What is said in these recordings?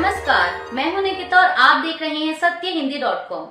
नमस्कार, मैं हूं निकिता और आप देख रहे हैं सत्यहिंदी.com।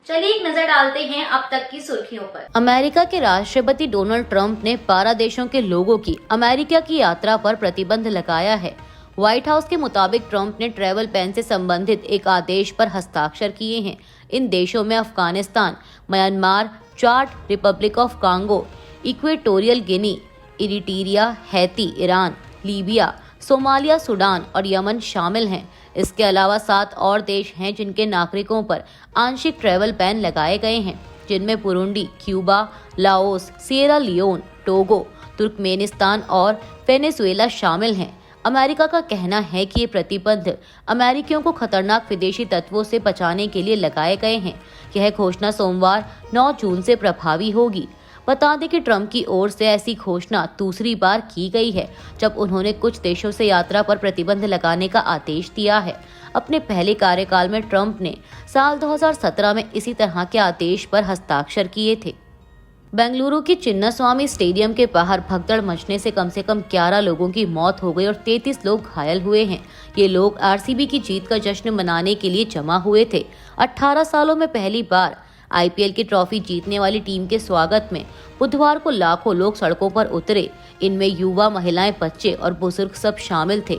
चलिए एक नजर डालते हैं अब तक की सुर्खियों पर। अमेरिका के राष्ट्रपति डोनाल्ड ट्रंप ने 12 देशों के लोगों की अमेरिका की यात्रा पर प्रतिबंध लगाया है। व्हाइट हाउस के मुताबिक ट्रंप ने ट्रैवल बैन से संबंधित एक आदेश पर हस्ताक्षर किए हैं। इन देशों में Afghanistan, Myanmar, Chad, Republic of Congo, Equatorial Guinea, Eritrea, Haiti, Iran, Libya, Somalia, Sudan और यमन शामिल हैं। इसके अलावा 7 और देश हैं जिनके नागरिकों पर आंशिक ट्रैवल बैन लगाए गए हैं, जिनमें Burundi, Cuba, Laos, Sierra Leone, Togo, Turkmenistan और वेनेजुएला शामिल हैं। अमेरिका का कहना है कि ये प्रतिबंध अमेरिकियों को खतरनाक विदेशी तत्वों से बचाने के लिए लगाए गए हैं। यह घोषणा सोमवार 9 जून से प्रभावी होगी। बता दें कि ट्रंप की ओर से ऐसी घोषणा दूसरी बार की गई है जब उन्होंने कुछ देशों से यात्रा पर प्रतिबंध लगाने का आदेश दिया है। अपने पहले कार्यकाल में ट्रंप ने साल 2017 में इसी तरह के आदेश पर हस्ताक्षर किए थे। बेंगलुरु की चिन्नास्वामी स्टेडियम के बाहर भगदड़ मचने से कम 11 लोगों की मौत हो गई और 33 लोग घायल हुए हैं। ये लोग आरसीबी की जीत का जश्न मनाने के लिए जमा हुए थे। 18 सालों में पहली बार आईपीएल की ट्रॉफी जीतने वाली टीम के स्वागत में बुधवार को लाखों लोग सड़कों पर उतरे। इनमें युवा, महिलाएं, बच्चे और बुजुर्ग सब शामिल थे।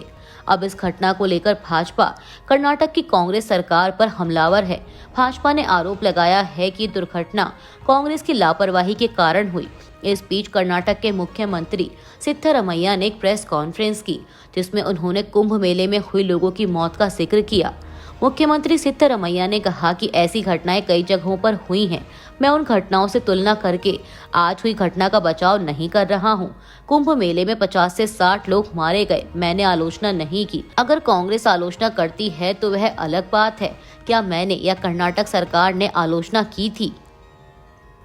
अब इस घटना को लेकर भाजपा कर्नाटक की कांग्रेस सरकार पर हमलावर है। भाजपा ने आरोप लगाया है कि दुर्घटना कांग्रेस की लापरवाही के कारण हुई। इस बीच कर्नाटक के मुख्यमंत्री सिद्धरमैया ने एक प्रेस कॉन्फ्रेंस की, जिसमें उन्होंने कुंभ मेले में हुई लोगों की मौत का जिक्र किया। मुख्यमंत्री सिद्धरमैया ने कहा कि ऐसी घटनाएं कई जगहों पर हुई हैं। मैं उन घटनाओं से तुलना करके आज हुई घटना का बचाव नहीं कर रहा हूं। कुंभ मेले में 50 से 60 लोग मारे गए। मैंने आलोचना नहीं की। अगर कांग्रेस आलोचना करती है तो वह अलग बात है। क्या मैंने या कर्नाटक सरकार ने आलोचना की थी?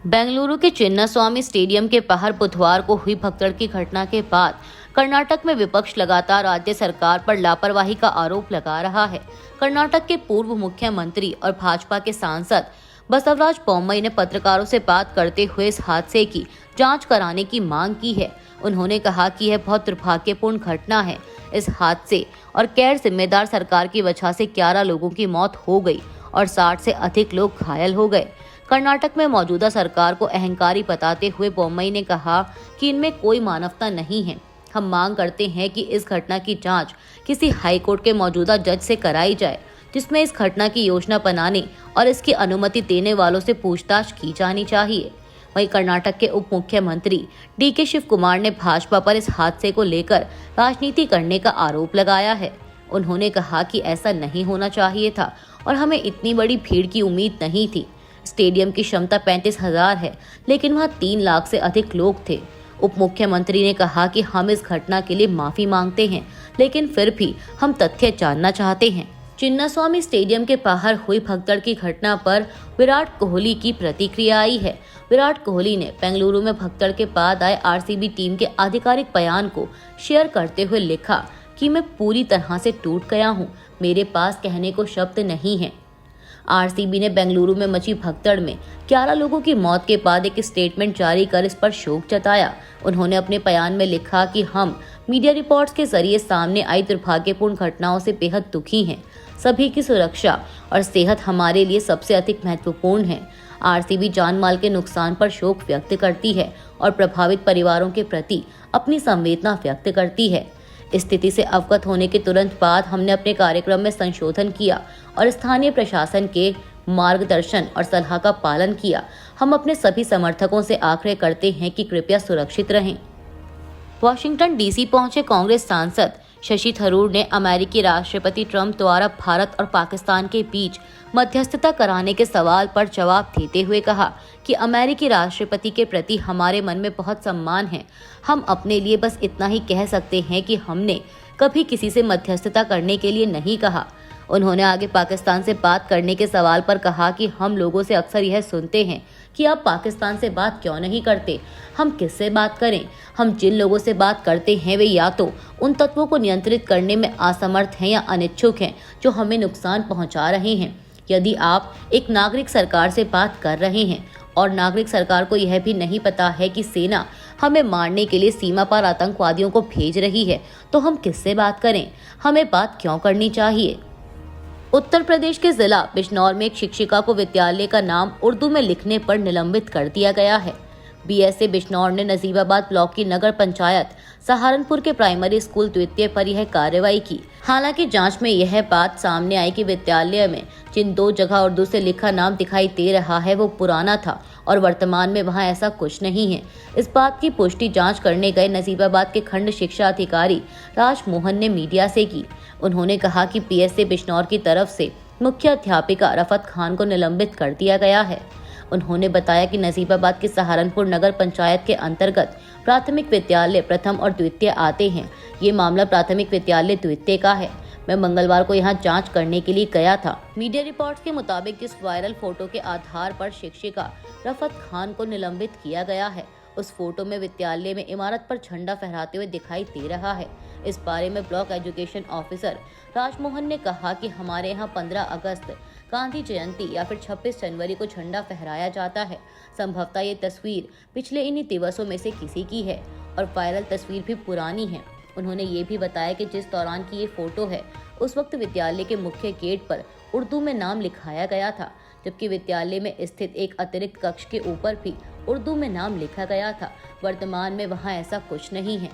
बेंगलुरु के चिन्नास्वामी स्टेडियम के बाहर बुधवार को हुई भगदड़ की घटना के बाद कर्नाटक में विपक्ष लगातार राज्य सरकार पर लापरवाही का आरोप लगा रहा है। कर्नाटक के पूर्व मुख्यमंत्री और भाजपा के सांसद बसवराज बोम्मई ने पत्रकारों से बात करते हुए इस हादसे की जांच कराने की मांग की है। उन्होंने कहा कि यह बहुत दुर्भाग्यपूर्ण घटना है। इस हादसे और गैर जिम्मेदार सरकार की वजह से 11 लोगों की मौत हो गई और 60 से अधिक लोग घायल हो गए। कर्नाटक में मौजूदा सरकार को अहंकारी बताते हुए बोम्मई ने कहा कि इनमें कोई मानवता नहीं है। हम मांग करते हैं कि इस घटना की जांच किसी हाईकोर्ट के मौजूदा जज से कराई जाए, जिसमें इस घटना की योजना बनाने और इसकी अनुमति देने वालों से पूछताछ की जानी चाहिए। वहीं कर्नाटक के उप मुख्यमंत्री डीके शिव कुमार ने भाजपा पर इस हादसे को लेकर राजनीति करने का आरोप लगाया है। उन्होंने कहा कि ऐसा नहीं होना चाहिए था और हमें इतनी बड़ी भीड़ की उम्मीद नहीं थी। स्टेडियम की क्षमता 35,000 है, लेकिन वहां 3 लाख से अधिक लोग थे। उप मुख्यमंत्री ने कहा कि हम इस घटना के लिए माफी मांगते हैं, लेकिन फिर भी हम तथ्य जानना चाहते हैं। चिन्नास्वामी स्टेडियम के बाहर हुई भगदड़ की घटना पर विराट कोहली की प्रतिक्रिया आई है। विराट कोहली ने बेंगलुरु में भगदड़ के बाद आए आरसीबी टीम के आधिकारिक बयान को शेयर करते हुए लिखा कि मैं पूरी तरह से टूट गया हूँ। मेरे पास कहने को शब्द नहीं है। आरसीबी ने बेंगलुरु में मची भगदड़ में 11 लोगों की मौत के बाद एक स्टेटमेंट जारी कर इस पर शोक जताया। उन्होंने अपने बयान में लिखा कि हम मीडिया रिपोर्ट्स के जरिए सामने आई दुर्भाग्यपूर्ण घटनाओं से बेहद दुखी हैं। सभी की सुरक्षा और सेहत हमारे लिए सबसे अधिक महत्वपूर्ण है। आरसीबी जान माल के नुकसान पर शोक व्यक्त करती है और प्रभावित परिवारों के प्रति अपनी संवेदना व्यक्त करती है। स्थिति से अवगत होने के तुरंत बाद हमने अपने कार्यक्रम में संशोधन किया और स्थानीय प्रशासन के मार्गदर्शन और सलाह का पालन किया। हम अपने सभी समर्थकों से आग्रह करते हैं कि कृपया सुरक्षित रहें। वॉशिंगटन डीसी पहुंचे कांग्रेस सांसद शशि थरूर ने अमेरिकी राष्ट्रपति ट्रंप द्वारा भारत और पाकिस्तान के बीच मध्यस्थता कराने के सवाल पर जवाब देते हुए कहा कि अमेरिकी राष्ट्रपति के प्रति हमारे मन में बहुत सम्मान है। हम अपने लिए बस इतना ही कह सकते हैं कि हमने कभी किसी से मध्यस्थता करने के लिए नहीं कहा। उन्होंने आगे पाकिस्तान से बात करने के सवाल पर कहा कि हम लोगों से अक्सर यह सुनते हैं कि आप पाकिस्तान से बात क्यों नहीं करते। हम किससे बात करें? हम जिन लोगों से बात करते हैं वे या तो उन तत्वों को नियंत्रित करने में असमर्थ हैं या अनिच्छुक हैं जो हमें नुकसान पहुंचा रहे हैं। यदि आप एक नागरिक सरकार से बात कर रहे हैं और नागरिक सरकार को यह भी नहीं पता है कि सेना हमें मारने के लिए सीमा पार आतंकवादियों को भेज रही है, तो हम किससे बात करें? हमें बात क्यों करनी चाहिए? उत्तर प्रदेश के जिला बिजनौर में एक शिक्षिका को विद्यालय का नाम उर्दू में लिखने पर निलंबित कर दिया गया है। बीएसए बिजनौर ने नजीबाबाद ब्लॉक की नगर पंचायत सहारनपुर के प्राइमरी स्कूल द्वितीय पर यह कार्रवाई की। हालांकि जांच में यह बात सामने आई कि विद्यालय में जिन 2 जगह उर्दू से लिखा नाम दिखाई दे रहा है वो पुराना था और वर्तमान में वहां ऐसा कुछ नहीं है। इस बात की पुष्टि जांच करने गए नजीबाबाद के खंड शिक्षा अधिकारी राजमोहन ने मीडिया से की। उन्होंने कहा कि पीएसए बिजनौर की तरफ से मुख्य अध्यापिका रफत खान को निलंबित कर दिया गया है। उन्होंने बताया कि नजीबाबाद के सहारनपुर नगर पंचायत के अंतर्गत प्राथमिक विद्यालय प्रथम और द्वितीय आते हैं। ये मामला प्राथमिक विद्यालय द्वितीय का है। मैं मंगलवार को यहां जांच करने के लिए गया था। मीडिया रिपोर्ट्स के मुताबिक जिस वायरल फोटो के आधार पर शिक्षिका रफत खान को निलंबित किया गया है, उस फोटो में विद्यालय में इमारत पर झंडा फहराते हुए दिखाई दे रहा है। इस बारे में ब्लॉक एजुकेशन ऑफिसर राजमोहन ने कहा कि हमारे यहाँ 15 अगस्त गांधी जयंती या फिर 26 जनवरी को झंडा फहराया जाता है। संभवतः ये तस्वीर पिछले इन्हीं दिवसों में से किसी की है और वायरल तस्वीर भी पुरानी है। उन्होंने ये भी बताया कि जिस दौरान की ये फोटो है उस वक्त विद्यालय के मुख्य गेट पर उर्दू में नाम लिखाया गया था, जबकि विद्यालय में स्थित एक अतिरिक्त कक्ष के ऊपर भी उर्दू में नाम लिखा गया था। वर्तमान में वहां ऐसा कुछ नहीं है।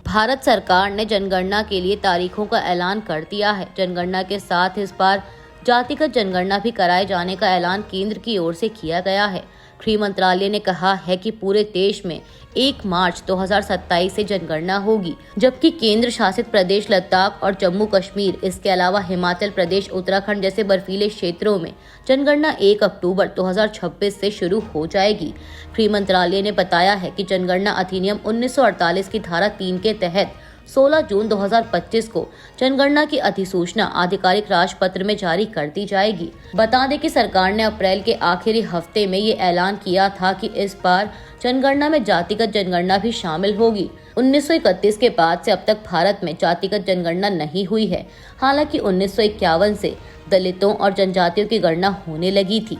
भारत सरकार ने जनगणना के लिए तारीखों का ऐलान कर दिया है। जनगणना के साथ इस बार जातिगत जनगणना भी कराए जाने का ऐलान केंद्र की ओर से किया गया है। गृह मंत्रालय ने कहा है कि पूरे देश में 1 मार्च 2027 से जनगणना होगी, जबकि केंद्र शासित प्रदेश लद्दाख और जम्मू कश्मीर, इसके अलावा हिमाचल प्रदेश, उत्तराखंड जैसे बर्फीले क्षेत्रों में जनगणना 1 अक्टूबर 2026 से शुरू हो जाएगी। गृह मंत्रालय ने बताया है कि जनगणना अधिनियम 1948 की धारा 3 के तहत 16 जून 2025 को जनगणना की अधिसूचना आधिकारिक राजपत्र में जारी कर दी जाएगी। बता दें कि सरकार ने अप्रैल के आखिरी हफ्ते में ये ऐलान किया था कि इस बार जनगणना में जातिगत जनगणना भी शामिल होगी। 1931 के बाद से अब तक भारत में जातिगत जनगणना नहीं हुई है। हालांकि 1951 से दलितों और जनजातियों की गणना होने लगी थी।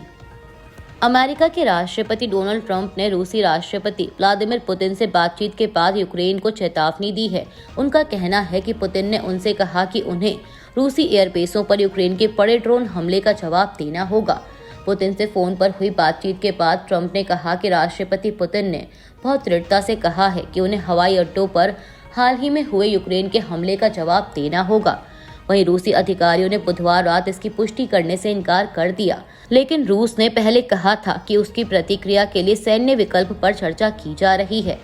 अमेरिका के राष्ट्रपति डोनाल्ड ट्रंप ने रूसी राष्ट्रपति व्लादिमीर पुतिन से बातचीत के बाद यूक्रेन को चेतावनी दी है। उनका कहना है कि पुतिन ने उनसे कहा कि उन्हें रूसी एयरबेसों पर यूक्रेन के बड़े ड्रोन हमले का जवाब देना होगा। पुतिन से फोन पर हुई बातचीत के बाद ट्रंप ने कहा कि राष्ट्रपति पुतिन ने बहुत दृढ़ता से कहा है कि उन्हें हवाई अड्डों पर हाल ही में हुए यूक्रेन के हमले का जवाब देना होगा। वहीं रूसी अधिकारियों ने बुधवार रात इसकी पुष्टि करने से इनकार कर दिया, लेकिन रूस ने पहले कहा था कि उसकी प्रतिक्रिया के लिए सैन्य विकल्प पर चर्चा की जा रही है।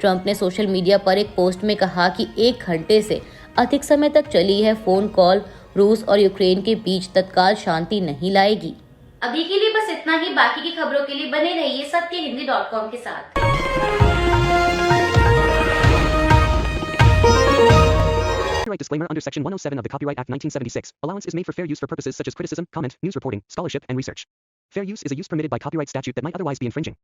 ट्रंप ने सोशल मीडिया पर एक पोस्ट में कहा कि 1 घंटे से अधिक समय तक चली है फोन कॉल रूस और यूक्रेन के बीच तत्काल शांति नहीं लाएगी। अभी के लिए बस इतना ही। बाकी की खबरों के लिए बने रहिए सत्यहिंदी.com के साथ। Copyright disclaimer under Section 107 of the Copyright Act 1976. Allowance is made for fair use for purposes such as criticism, comment, news reporting, scholarship, and research. Fair use is a use permitted by copyright statute that might otherwise be infringing.